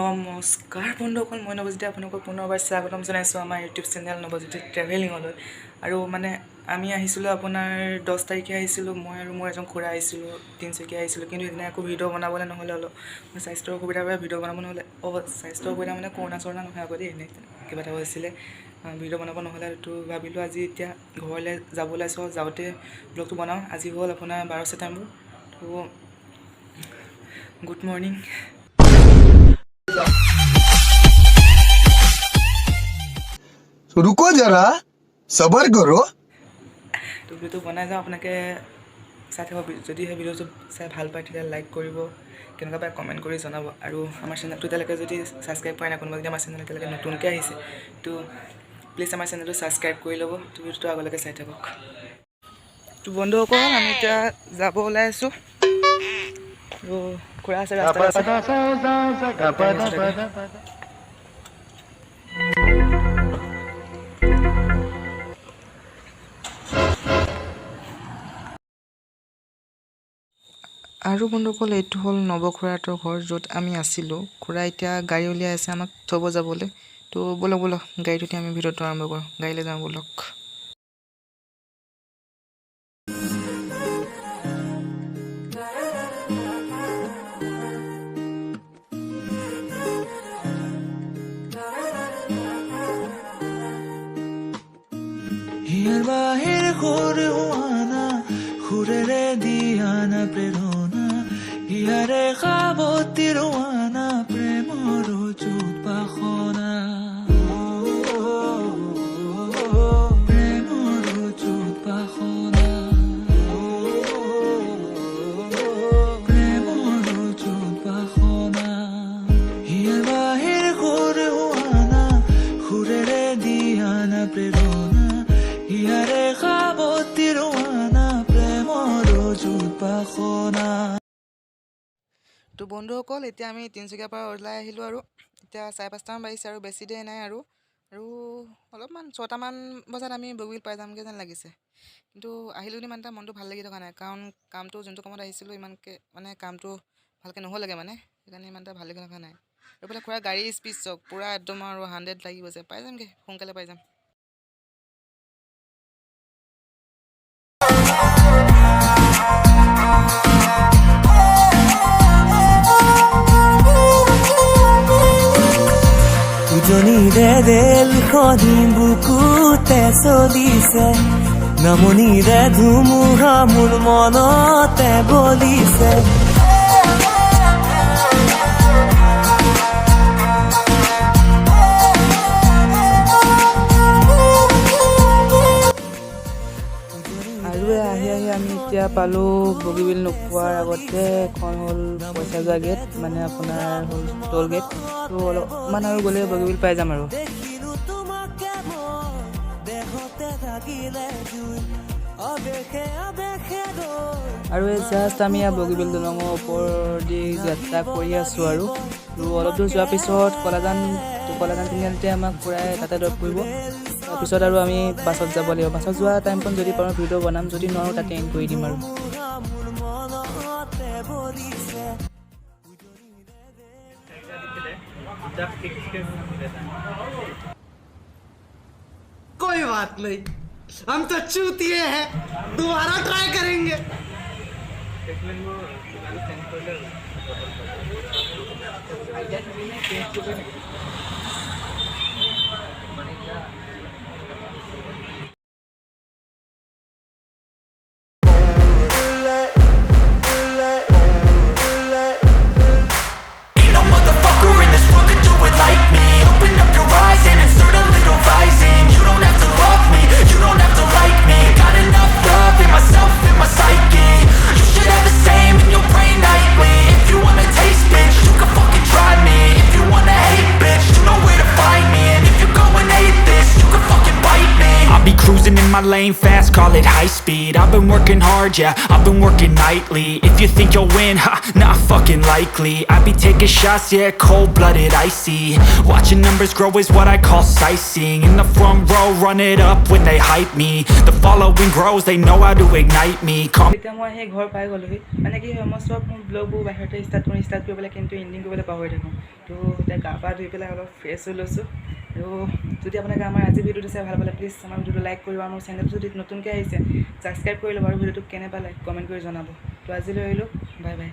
নমস্কাৰ বন্ধুসকল, মই নৱজ্যোতি আপোনালোকক পুনৰবাৰ স্বাগতম জনাইছোঁ আমাৰ ইউটিউব চেনেল নৱজ্যোতি ট্ৰেভেলিঙলৈ। আৰু মানে আমি আহিছিলোঁ আপোনাৰ 10 তাৰিখে আহিছিলোঁ, মই আৰু মোৰ এজন খুৰা আহিছিলোঁ, তিনিচুকীয়া আহিছিলোঁ। কিন্তু সেইদিনা একো ভিডিঅ' বনাবলৈ নহ'লে, অলপ স্বাস্থ্যৰ অসুবিধাৰ বাবে ভিডিঅ' বনাব নহ'লে। স্বাস্থ্যৰ অসুবিধা মানে কৰোণা চৰোণা নহয় আগতে, এনেই কিবা এটা হৈছিলে, ভিডিঅ' বনাব নহ'লে। তো ভাবিলোঁ আজি এতিয়া ঘৰলৈ যাব ওলাইছোঁ, যাওঁতে ব্লগটো বনাওঁ। আজি হ'ল আপোনাৰ 12 ছেপ্টেম্বৰ। তো গুড মৰ্ণিং। रुको जरा सबर करो। তো ভিডিঅ'টো বনাই যাওঁ, আপোনালোকে চাই থাকক। যদিহে ভিডিঅ'টো চাই ভাল পায় তেতিয়া লাইক কৰিব, কেনেকুৱা পায় কমেণ্ট কৰি জনাব। আৰু আমাৰ চেনেলটো এতিয়ালৈকে যদি ছাবস্ক্ৰাইব কৰা নাই, কোনোবা যদি আমাৰ চেনেল এতিয়ালৈকে নতুনকৈ আহিছে, তো প্লিজ আমাৰ চেনেলটো ছাবস্ক্ৰাইব কৰি ল'ব। তো ভিডিঅ'টো আগলৈকে চাই থাকক। তো বন্ধুসকল, আমি এতিয়া যাব ওলাই আছোঁ। তো খুৰা আছে ৰাস্তাত আছে। আৰু বন্ধুসকল, এইটো হ'ল নৱখুৰাহঁতৰ ঘৰ, য'ত আমি আছিলোঁ। খুৰা এতিয়া গাড়ী উলিয়াই আছে আমাক থ'ব যাবলৈ। তো ব'লক গাড়ীত উঠি আমি ভিডিঅ'টো আৰম্ভ কৰোঁ। গাড়ীলৈ যাওঁ ব'লক। হিয়াৰ বাহিৰ সৰু হোৱানা সুৰেৰে দিয়ানা প্ৰেৰণা, হিয়াৰে সাৱতী ৰোৱানা প্ৰেমৰ যুত বাসনা, প্ৰেমৰ যুত বাসনা, প্ৰেমৰ যুত বাসনা। হিয়াৰ বাহিৰ সৰু হোৱানা সুৰেৰে দিয়ানা প্ৰেৰণা, হিয়াৰে সাৱতী ৰোৱানা প্ৰেমৰ যুত বাসনা। তো বন্ধুসকল, এতিয়া আমি তিনিচুকীয়াৰ পৰা ওলাই আহিলোঁ আৰু এতিয়া 5:30মান বাজিছে আৰু বেছি দেৰি নাই আৰু অলপমান 6টামান বজাত আমি বগীবিল পাই যামগৈ যেন লাগিছে। কিন্তু আহিলোঁ ইমান এটা মনটো ভাল লাগি থকা নাই, কাৰণ কামটো যোনটো কামত আহিছিলোঁ ইমানকৈ মানে কামটো ভালকৈ নহ'লেগৈ, মানে সেইকাৰণে ইমান এটা ভাল লাগি থকা নাই। আৰু বোলে খুৰা গাড়ী স্পীড চক পূৰা একদম আৰু 100 লাগি গৈছে। পাই যামগৈ, সোনকালে পাই যাম। উজনিৰে ৰেলখনি বুকুতে চলিছে, নামনিৰে ধুমুহা মোৰ মনতে বলিছে। আৰু আহি আমি এতিয়া পালোঁ বগীবিল নোপোৱাৰ আগতে এখন হ'ল পইচা যোৱা গেট, মানে আপোনাৰ হ'ল টোল গেট। তো অলপমান আৰু গ'লে বগীবিল পাই যাম আৰু। আৰু এই জাষ্ট আমি বগীবিল দলঙৰ ওপৰেদি যাত্ৰা কৰি আছোঁ আৰু অলপ দূৰ যোৱাৰ পিছত কলাজান তিনিআলিতে আমাক ফুৰাই তাতে ড্ৰপ কৰিব। তাৰপিছত আৰু আমি বাছত যাব লাগিব। বাছত যোৱা টাইমখন যদি পাৰোঁ ভিডিঅ' বনাম, যদি নোৱাৰোঁ তাতে এণ্ড কৰি দিম আৰু। कोई बात नहीं, हम तो चूतिए हैं, दोबारा ट्राई करेंगे। Taste, bitch, you can fucking try me. If you wanna hate, bitch, you know where to my lane fast, call it high speed. I've been working hard, yeah, I've been working nightly. If you think you'll win, ha, not fucking likely. I be taking shots, yeah, cold-blooded, icy. Watching numbers grow is what I call sightseeing. In the front row, run it up when they hype me. The following grows, they know how to ignite me. Call me এতিয়া মই সেই ঘৰ পাই গ'লোহি মানে কি হয় মই চব মোৰ ব্লগবোৰ বাহিৰতে ষ্টাৰ্ট কৰি পেলাই কিন্তু এণ্ডিং কৰিবলৈ পাহৰি থাকোঁ তো এতিয়া গা পা ধুই পেলাই অলপ ফ্ৰেছ হৈ লৈছোঁ আৰু যদি আপোনালোকে আমাৰ আজি ভিডিঅ'টো চাই ভাল পালে প্লিজ আমাৰ ভিডিঅ'টো লাইক কৰিব আৰু মোৰ চেনেলটো যদি নতুনকৈ আহিছে ছাবস্ক্ৰাইব কৰি ল'ব আৰু ভিডিঅ'টো কেনে পালে কমেণ্ট কৰি জনাব তো আজিলৈ আহিলোঁ বাই বাই